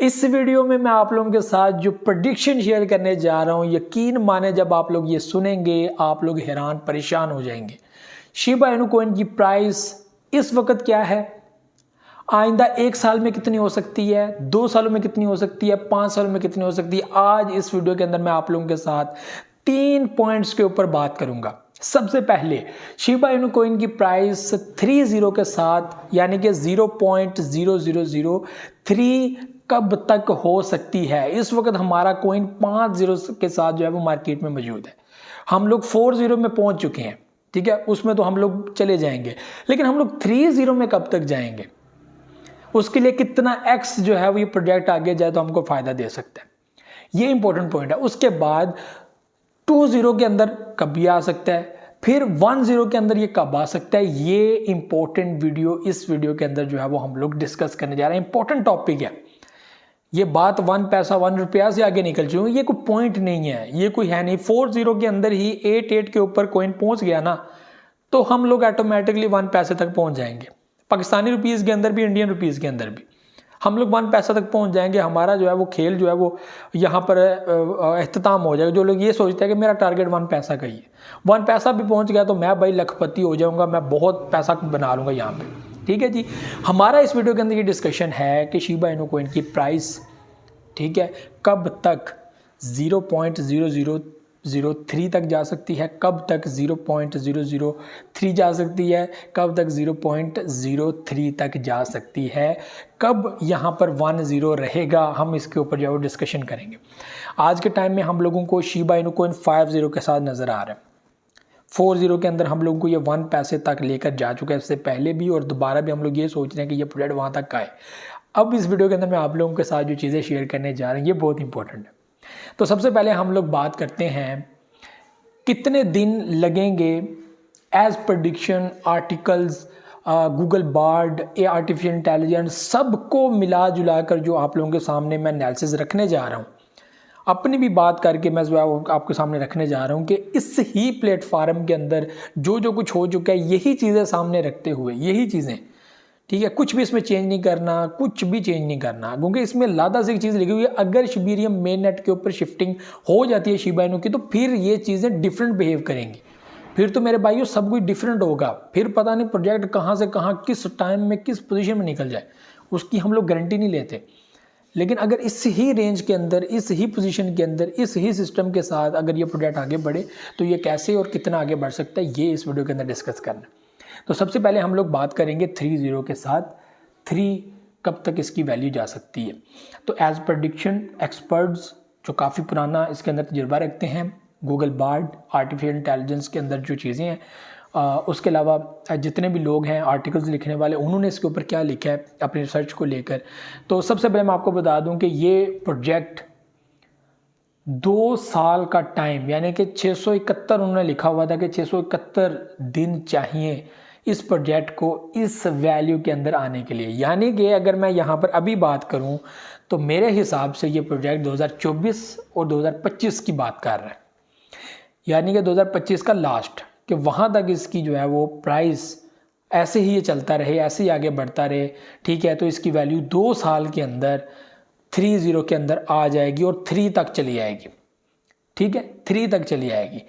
इस वीडियो में मैं आप लोगों के साथ जो प्रेडिक्शन शेयर करने जा रहा हूं, यकीन माने जब आप लोग ये सुनेंगे आप लोग हैरान परेशान हो जाएंगे। शिबा इनू कॉइन की प्राइस इस वक्त क्या है, आइंदा 1 साल में कितनी हो सकती है, 2 सालों में कितनी हो सकती है, 5 सालों में कितनी हो सकती है। आज इस वीडियो के अंदर मैं आप लोगों के साथ 3 पॉइंट्स के ऊपर बात करूंगा। सबसे पहले शिबा इनू कॉइन की प्राइस 30 के साथ यानी कि 0.0003 कब तक हो सकती है। इस वक्त हमारा कॉइन 5 जीरो के साथ जो है वो मार्केट में मौजूद है। हम लोग 40 में पहुंच चुके हैं, ठीक है, उसमें तो हम लोग चले जाएंगे, लेकिन हम लोग 30 में कब तक जाएंगे, उसके लिए कितना एक्स जो है वो ये प्रोजेक्ट आगे जाए तो हमको फायदा दे सकता है। ये इंपॉर्टेंट पॉइंट है। उसके बाद 20 के अंदर कब भी आ सकता है, फिर 10 के अंदर ये कब आ सकता है। ये इंपॉर्टेंट वीडियो इस वीडियो के अंदर जो है वो हम लोग डिस्कस करने जा रहे हैं। इंपॉर्टेंट टॉपिक है ये। बात 1 पैसा 1 रुपया से आगे निकल चुकी है। ये कोई पॉइंट नहीं है, ये कोई है नहीं। 40 के अंदर ही 88 के ऊपर कॉइन पहुंच गया ना, तो हम लोग ऑटोमेटिकली 1 पैसे तक पहुंच जाएंगे। पाकिस्तानी रुपीज़ के अंदर भी, इंडियन रुपीज़ के अंदर भी हम लोग 1 पैसा तक पहुंच जाएंगे। हमारा जो है वो खेल जो है वो यहाँ पर अख्ताम हो जाएगा। जो लोग ये सोचते हैं कि मेरा टारगेट 1 पैसा का ही है, 1 पैसा भी पहुंच गया तो मैं भाई लखपति हो जाऊंगा, मैं बहुत पैसा बना लूँगा यहाँ पे। ठीक है जी, हमारा इस वीडियो के अंदर ये डिस्कशन है कि शिबा इनू कॉइन की प्राइस, ठीक है, कब तक 0.0003 तक जा सकती है, कब तक 0.003 जा सकती है, कब तक 0.03 तक जा सकती है, कब यहाँ पर 10 रहेगा। हम इसके ऊपर जो है डिस्कशन करेंगे। आज के टाइम में हम लोगों को शिबा इनू कॉइन 50 के साथ नज़र आ रहा है। 40 के अंदर हम लोगों को ये 1 पैसे तक लेकर जा चुका है, इससे पहले भी और दोबारा भी हम लोग ये सोच रहे हैं कि ये प्रोजेक्ट वहाँ तक का है। अब इस वीडियो के अंदर मैं आप लोगों के साथ जो चीज़ें शेयर करने जा रहे हैं ये बहुत इंपॉर्टेंट है। तो सबसे पहले हम लोग बात करते हैं कितने दिन लगेंगे as prediction, articles, Google Bard, artificial intelligence, सबको मिला जुला कर जो आप लोगों के सामने मैं एनालिसिस रखने जा रहा हूँ। अपनी भी बात करके मैं जो है आपके सामने रखने जा रहा हूँ कि इस ही प्लेटफार्म के अंदर जो जो कुछ हो चुका है यही चीज़ें सामने रखते हुए, यही चीज़ें, ठीक है, कुछ भी इसमें चेंज नहीं करना, कुछ भी चेंज नहीं करना, क्योंकि इसमें लादा से एक चीज़ लिखी हुई है। अगर शिबीरियम मेन नेट के ऊपर शिफ्टिंग हो जाती है शिबा इनू की, तो फिर ये चीज़ें डिफरेंट बिहेव करेंगी। फिर तो मेरे भाइयों सब कुछ डिफरेंट होगा। फिर पता नहीं प्रोजेक्ट कहाँ से कहाँ किस टाइम में किस पोजीशन में निकल जाए, उसकी हम लोग गारंटी नहीं लेते। लेकिन अगर इस ही रेंज के अंदर, इस ही पोजीशन के अंदर, इस ही सिस्टम के साथ अगर ये प्रोजेक्ट आगे बढ़े तो ये कैसे और कितना आगे बढ़ सकता है, ये इस वीडियो के अंदर डिस्कस करना। तो सबसे पहले हम लोग बात करेंगे 30 के साथ 3 कब तक इसकी वैल्यू जा सकती है। तो एज प्रेडिक्शन एक्सपर्ट्स जो काफ़ी पुराना इसके अंदर तजुर्बा रखते हैं, गूगल बार्ड, आर्टिफिशियल इंटेलिजेंस के अंदर जो चीज़ें हैं, उसके अलावा जितने भी लोग हैं आर्टिकल्स लिखने वाले, उन्होंने इसके ऊपर क्या लिखा है अपनी रिसर्च को लेकर। तो सबसे पहले मैं आपको बता दूं कि ये प्रोजेक्ट 2 साल का टाइम यानी कि 671 उन्होंने लिखा हुआ था कि 671 दिन चाहिए इस प्रोजेक्ट को इस वैल्यू के अंदर आने के लिए। यानी कि अगर मैं यहाँ पर अभी बात करूँ तो मेरे हिसाब से ये प्रोजेक्ट 2024 और 2025 की बात कर रहा है, यानी कि 2025 का लास्ट, कि वहाँ तक इसकी जो है वो प्राइस ऐसे ही ये चलता रहे, ऐसे ही आगे बढ़ता रहे, ठीक है। तो इसकी वैल्यू 2 साल के अंदर 30 के अंदर आ जाएगी और 3 तक चली आएगी, ठीक है, 3 तक चली आएगी।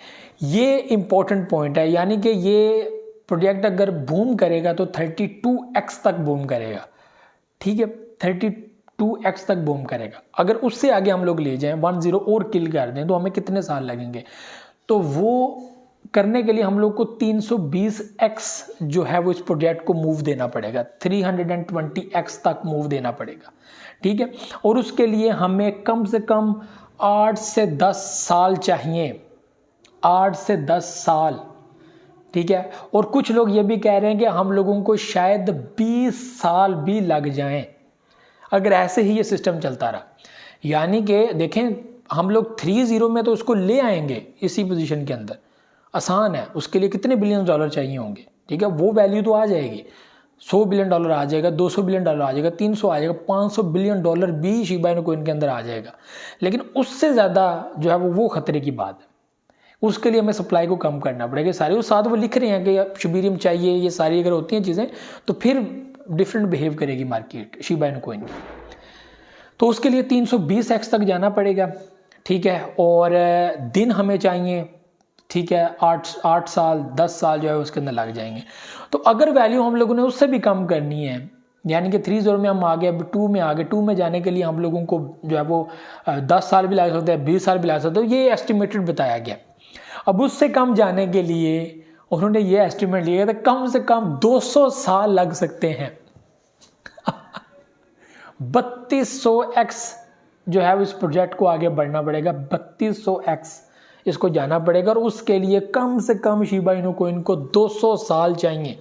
ये इंपॉर्टेंट पॉइंट है। यानी कि ये प्रोजेक्ट अगर बूम करेगा तो 32x तक बूम करेगा, ठीक है, 32x तक बूम करेगा। अगर उससे आगे हम लोग ले जाएं, 10 और किल कर दें, तो हमें कितने साल लगेंगे। तो वो करने के लिए हम लोग को 320x जो है वो इस प्रोजेक्ट को मूव देना पड़ेगा, 320x तक मूव देना पड़ेगा, ठीक है। और उसके लिए हमें कम से कम 8 से 10 साल चाहिए, 8 से 10 साल, ठीक है। और कुछ लोग ये भी कह रहे हैं कि हम लोगों को शायद 20 साल भी लग जाएं अगर ऐसे ही ये सिस्टम चलता रहा। यानी कि देखें, हम लोग 30 में तो उसको ले आएंगे इसी पोजीशन के अंदर, आसान है। उसके लिए कितने बिलियन डॉलर चाहिए होंगे, ठीक है, वो वैल्यू तो आ जाएगी। 100 बिलियन डॉलर आ जाएगा, 200 बिलियन डॉलर आ जाएगा, 300 आ जाएगा, 500 बिलियन डॉलर भी शिबा इनू कॉइन के अंदर आ जाएगा। लेकिन उससे ज़्यादा जो है वो खतरे की बात है। उसके लिए हमें सप्लाई को कम करना पड़ेगा। सारे उस साथ वो लिख रहे हैं कि शिबीरियम चाहिए, ये सारी अगर होती हैं चीज़ें तो फिर डिफरेंट बिहेव करेगी मार्केट शिबा इनू कॉइन। तो उसके लिए 320x तक जाना पड़ेगा, ठीक है। और दिन हमें चाहिए, ठीक है, 8 साल 10 साल जो है उसके अंदर लग जाएंगे। तो अगर वैल्यू हम लोगों ने उससे भी कम करनी है, यानी कि 30 में हम आ गए, अब 2 में आ गए, 2 में जाने के लिए हम लोगों को जो है वो 10 साल भी लग सकते हैं, 20 साल भी लग सकते हैं, ये एस्टिमेटेड बताया गया। अब उससे कम जाने के लिए उन्होंने ये एस्टिमेट लिया था कम से कम 200 साल लग सकते हैं। 3200x जो है इस प्रोजेक्ट को आगे बढ़ना पड़ेगा, 3200x इसको जाना पड़ेगा, और उसके लिए कम से कम शिबा इनू कॉइन को 200 साल चाहिए।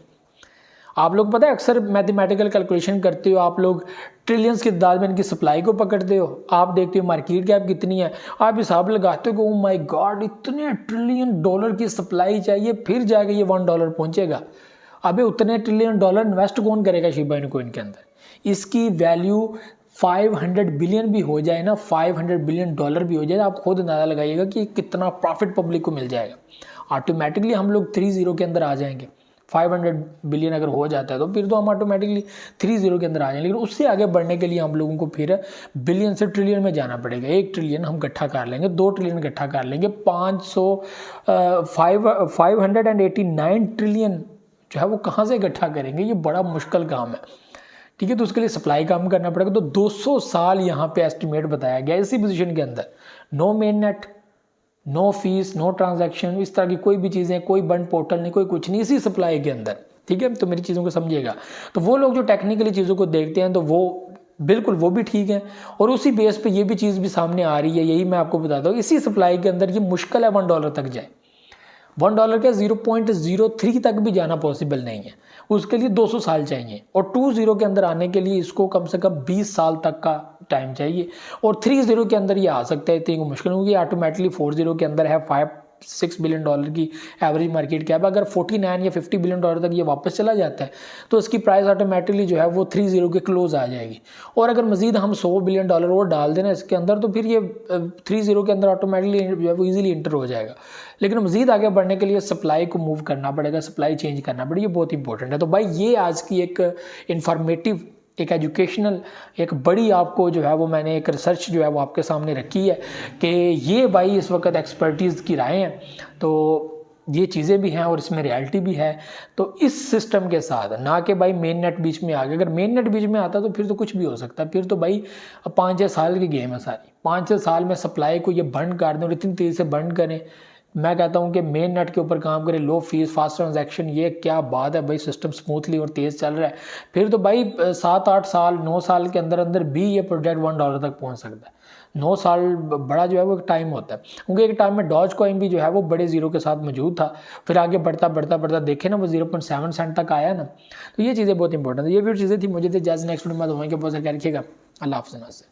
आप लोग पता है अक्सर मैथमेटिकल कैलकुलेशन करते हो, आप लोग ट्रिलियंस की तादाद में इनकी सप्लाई को पकड़ते हो, आप देखते हो मार्केट कैप कितनी है, आप हिसाब लगाते हो कि ओ माय गॉड इतने ट्रिलियन डॉलर की सप्लाई चाहिए फिर जाएगा ये $1 पहुंचेगा। अबे उतने ट्रिलियन डॉलर इन्वेस्ट कौन करेगा शिबा इनू कॉइन के अंदर? इसकी वैल्यू 500 बिलियन भी हो जाए ना, 500 बिलियन डॉलर भी हो जाए, आप खुद अंदाजा लगाइएगा कि कितना प्रॉफिट पब्लिक को मिल जाएगा। ऑटोमेटिकली हम लोग 30 के अंदर आ जाएंगे। 500 बिलियन अगर हो जाता है तो फिर तो हम ऑटोमेटिकली 30 के अंदर आ जाएंगे। लेकिन उससे आगे बढ़ने के लिए हम लोगों को फिर बिलियन से ट्रिलियन में जाना पड़ेगा। 1 ट्रिलियन हम इकट्ठा कर लेंगे, 2 ट्रिलियन इकट्ठा कर लेंगे, 589 ट्रिलियन जो है वो कहाँ से इकट्ठा करेंगे? ये बड़ा मुश्किल काम है, ठीक है। तो उसके लिए सप्लाई कम करना पड़ेगा। तो 200 साल यहाँ पे एस्टिमेट बताया गया इसी पोजीशन के अंदर। No mainnet, no fees, no transaction, इस तरह की कोई भी चीज़ें, कोई बंद पोर्टल नहीं, कोई कुछ नहीं, इसी सप्लाई के अंदर, ठीक है। तो मेरी चीज़ों को समझिएगा। तो वो लोग जो टेक्निकली चीज़ों को देखते हैं तो वो बिल्कुल वो भी ठीक है, और उसी बेस पे ये भी चीज़ भी सामने आ रही है। यही मैं आपको बताता हूँ, इसी सप्लाई के अंदर ये मुश्किल है $1 तक जाए। $1 के 0.03 तक भी जाना पॉसिबल नहीं है, उसके लिए 200 साल चाहिए। और 20 के अंदर आने के लिए इसको कम से कम 20 साल तक का टाइम चाहिए। और 30 के अंदर ये आ सकता है, इतनी मुश्किल होगी। ऑटोमेटिकली 40 के अंदर है 5-6 बिलियन डॉलर की एवरेज मार्केट कैप। अगर 49 या 50 बिलियन डॉलर तक ये वापस चला जाता है तो इसकी प्राइस ऑटोमेटिकली जो है वो 30 के क्लोज आ जाएगी। और अगर मजीद हम 100 बिलियन डॉलर और डाल देना इसके अंदर तो फिर ये 30 के अंदर ऑटोमेटिकली जो है वो ईजिली इंटर हो जाएगा। लेकिन मजीद आगे बढ़ने के लिए सप्लाई को मूव करना पड़ेगा, सप्लाई चेंज करना पड़ेगा, ये बहुत इंपॉर्टेंट है। तो भाई ये आज की एक इंफॉर्मेटिव, एक एजुकेशनल, एक बड़ी आपको जो है वो मैंने एक रिसर्च जो है वो आपके सामने रखी है कि ये भाई इस वक्त एक्सपर्टीज़ की राय हैं, तो ये चीज़ें भी हैं और इसमें रियलिटी भी है। तो इस सिस्टम के साथ ना कि भाई मेन नेट बीच में आ गया, अगर मेन नेट बीच में आता तो फिर तो कुछ भी हो सकता है। फिर तो भाई 5-6 साल की गेम है सारी, 5-6 साल में सप्लाई को ये बंद कर दें और इतनी तेज़ी से बंद करें। मैं कहता हूं कि मेन नेट के ऊपर काम करें, लो फीस, फास्ट ट्रांजैक्शन, ये क्या बात है भाई, सिस्टम स्मूथली और तेज़ चल रहा है। फिर तो भाई 7-8 साल 9 साल के अंदर अंदर भी ये प्रोजेक्ट $1 तक पहुंच सकता है। 9 साल बड़ा जो है वो एक टाइम होता है, क्योंकि एक टाइम में डॉज कॉइन भी जो है वो बड़े जीरो के साथ मौजूद था, फिर आगे बढ़ता बढ़ता बढ़ता देखे ना वो 0.7 सेंट तक आया ना। तो ये चीज़ें बहुत इंपॉर्टेंट है। ये भी चीज़ें थी, मुझे तो जैसे नेक्स्ट वीडियो में बहुत सा क्या रखिएगा। अल्लाह हाफ़िज़।